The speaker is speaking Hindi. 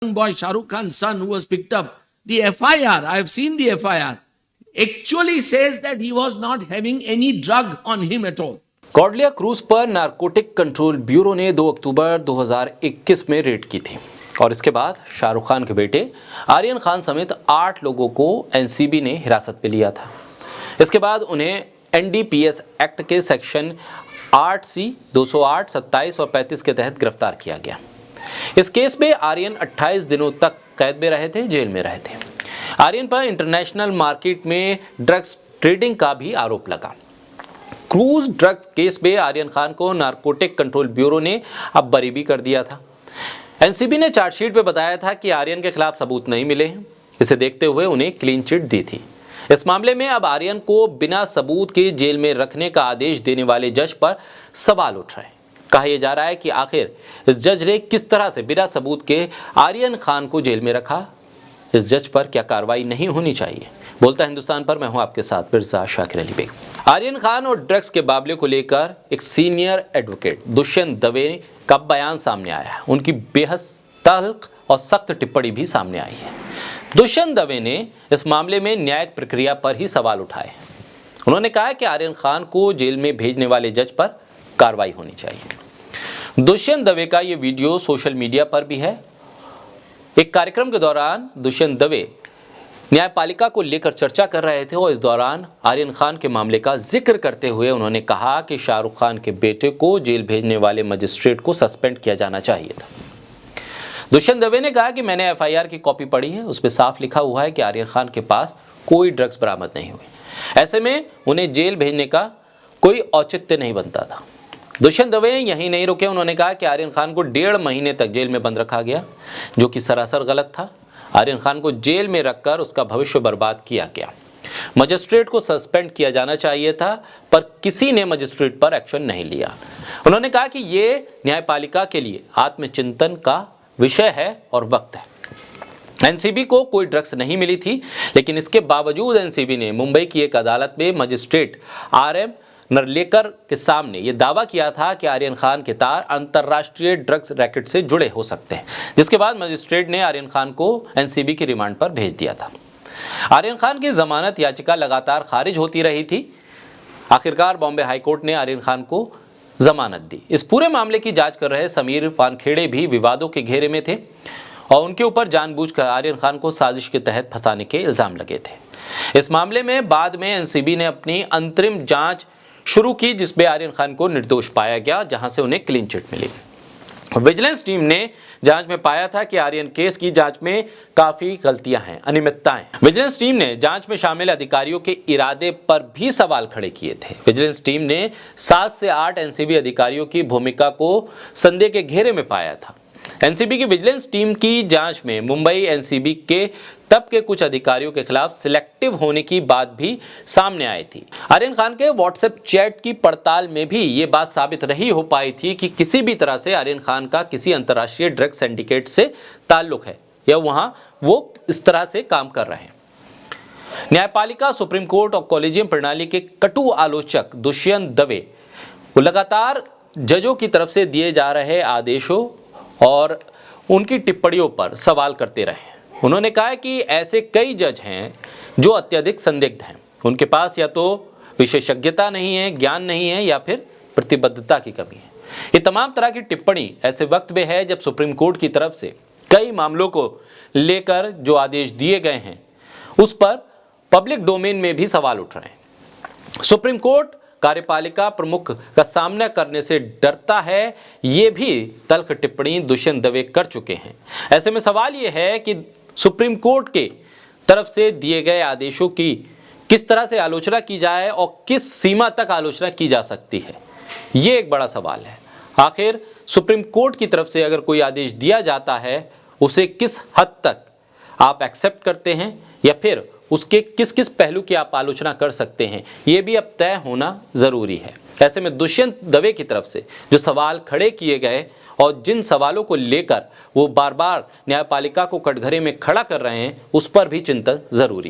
boy Shah Rukh Khan's son who was picked up, the FIR, I have seen the FIR, actually says that he was not having any drug on him at all. Cordelia cruise पर नारकोटिक कंट्रोल ब्यूरो ने 2 अक्टूबर 2021 में रेड की थी और इसके बाद शाहरुख खान के बेटे आर्यन खान समेत 8 लोगों को एनसीबी ने हिरासत में लिया था। इसके बाद उन्हें एनडीपीएस एक्ट के सेक्शन 8C, 208, 27 और 35 के तहत गिरफ्तार किया गया। इस केस में आर्यन 28 दिनों तक कैद में रहे थे, जेल में रहे थे। आर्यन पर इंटरनेशनल मार्केट में ड्रग्स ट्रेडिंग का भी आरोप लगा। क्रूज ड्रग्स केस में आर्यन खान को नारकोटिक कंट्रोल ब्यूरो ने अब बरी भी कर दिया था। एनसीबी ने चार्जशीट में बताया था कि आर्यन के खिलाफ सबूत नहीं मिले हैं। इसे देखते हुए उन्हें क्लीन चिट दी थी। इस मामले में अब आर्यन को बिना सबूत के जेल में रखने का आदेश देने वाले जज पर सवाल उठ रहे हैं। कहा यह जा रहा है कि आखिर इस जज ने किस तरह से बिना सबूत के आर्यन खान को जेल में रखा। इस जज पर क्या कार्रवाई नहीं होनी चाहिए? बोलता हिंदुस्तान पर मैं हूं आपके साथ मिर्जा शाकिर अली बेग। आर्यन खान और ड्रग्स के मामले को लेकर एक सीनियर एडवोकेट दुष्यंत दवे का बयान सामने आया है। उनकी बेहद तल्ख और सख्त टिप्पणी भी सामने आई है। दुष्यंत दवे ने इस मामले में न्यायिक प्रक्रिया पर ही सवाल उठाए। उन्होंने कहा कि आर्यन खान को जेल में भेजने वाले जज पर कार्रवाई होनी चाहिए। दुष्यंत दवे का ये वीडियो सोशल मीडिया पर भी है। एक कार्यक्रम के दौरान दुष्यंत दवे न्यायपालिका को लेकर चर्चा कर रहे थे और इस दौरान आर्यन खान के मामले का जिक्र करते हुए उन्होंने कहा कि शाहरुख खान के बेटे को जेल भेजने वाले मजिस्ट्रेट को सस्पेंड किया जाना चाहिए था। दुष्यंत दवे ने कहा कि मैंने एफआईआर की कॉपी पढ़ी है, उसमें साफ लिखा हुआ है कि आर्यन खान के पास कोई ड्रग्स बरामद नहीं हुए। ऐसे में उन्हें जेल भेजने का कोई औचित्य नहीं बनता था। दुष्यंत दवे यहीं नहीं रुके। उन्होंने कहा कि आर्यन खान को 1.5 महीने तक जेल में बंद रखा गया, जो कि सरासर गलत था। आर्यन खान को जेल में रखकर उसका भविष्य बर्बाद किया गया। मजिस्ट्रेट को सस्पेंड किया जाना चाहिए था, पर किसी ने मजिस्ट्रेट पर एक्शन नहीं लिया। उन्होंने कहा कि ये न्यायपालिका के लिए आत्मचिंतन का विषय है और वक्त है। एनसीबी को कोई ड्रग्स नहीं मिली थी, लेकिन इसके बावजूद एनसीबी ने मुंबई की एक अदालत में मजिस्ट्रेट आरएम नरलेकर के सामने ये दावा किया था कि आर्यन खान के तार अंतर्राष्ट्रीय ड्रग्स रैकेट से जुड़े हो सकते हैं, जिसके बाद मजिस्ट्रेट ने आर्यन खान को एनसीबी की रिमांड पर भेज दिया था। आर्यन खान की जमानत याचिका लगातार खारिज होती रही थी। आखिरकार बॉम्बे हाईकोर्ट ने आर्यन खान को जमानत दी। इस पूरे मामले की जांच कर रहे समीर वानखेड़े भी विवादों के घेरे में थे और उनके ऊपर जानबूझकर आर्यन खान को साजिश के तहत फंसाने के इल्जाम लगे थे। इस मामले में बाद में एनसीबी ने अपनी अंतरिम जांच शुरू की, जिसमें आर्यन खान को निर्दोष पाया गया, जहां से उन्हें क्लीन चिट मिली। विजिलेंस टीम ने जांच में पाया था कि आर्यन केस की जांच में काफी गलतियां हैं, अनियमितताएं। विजिलेंस टीम ने जांच में शामिल अधिकारियों के इरादे पर भी सवाल खड़े किए थे। विजिलेंस टीम ने 7 से 8 एनसीबी अधिकारियों की भूमिका को संदेह के घेरे में पाया था। एनसीबी की विजिलेंस टीम की जांच में मुंबई एनसीबी के तब के कुछ अधिकारियों के खिलाफ सिलेक्टिव होने की बात भी सामने आई थी। आर्यन खान के व्हाट्सएप चैट की पड़ताल में भी ये बात साबित नहीं हो पाई थी कि किसी भी तरह से आर्यन खान का किसी अंतर्राष्ट्रीय ड्रग सिंडिकेट से ताल्लुक है या वहां वो इस तरह से काम कर रहे हैं। न्यायपालिका, सुप्रीम कोर्ट और कॉलेजियम प्रणाली के कटु आलोचक दुष्यंत दवे लगातार जजों की तरफ से दिए जा रहे आदेशों और उनकी टिप्पणियों पर सवाल करते रहे। उन्होंने कहा कि ऐसे कई जज हैं जो अत्यधिक संदिग्ध हैं। उनके पास या तो विशेषज्ञता नहीं है, ज्ञान नहीं है, या फिर प्रतिबद्धता की कमी है। ये तमाम तरह की टिप्पणी ऐसे वक्त में है जब सुप्रीम कोर्ट की तरफ से कई मामलों को लेकर जो आदेश दिए गए हैं उस पर पब्लिक डोमेन में भी सवाल उठ रहे हैं। सुप्रीम कोर्ट कार्यपालिका प्रमुख का सामना करने से डरता है, ये भी तल्ख टिप्पणी दुष्यंत दवे कर चुके हैं। ऐसे में सवाल ये है कि सुप्रीम कोर्ट के तरफ से दिए गए आदेशों की किस तरह से आलोचना की जाए और किस सीमा तक आलोचना की जा सकती है, ये एक बड़ा सवाल है। आखिर सुप्रीम कोर्ट की तरफ से अगर कोई आदेश दिया जाता है, उसे किस हद तक आप एक्सेप्ट करते हैं या फिर उसके किस किस पहलू की आप आलोचना कर सकते हैं, ये भी अब तय होना ज़रूरी है। ऐसे में दुष्यंत दवे की तरफ से जो सवाल खड़े किए गए और जिन सवालों को लेकर वो बार बार न्यायपालिका को कटघरे में खड़ा कर रहे हैं, उस पर भी चिंतन ज़रूरी है।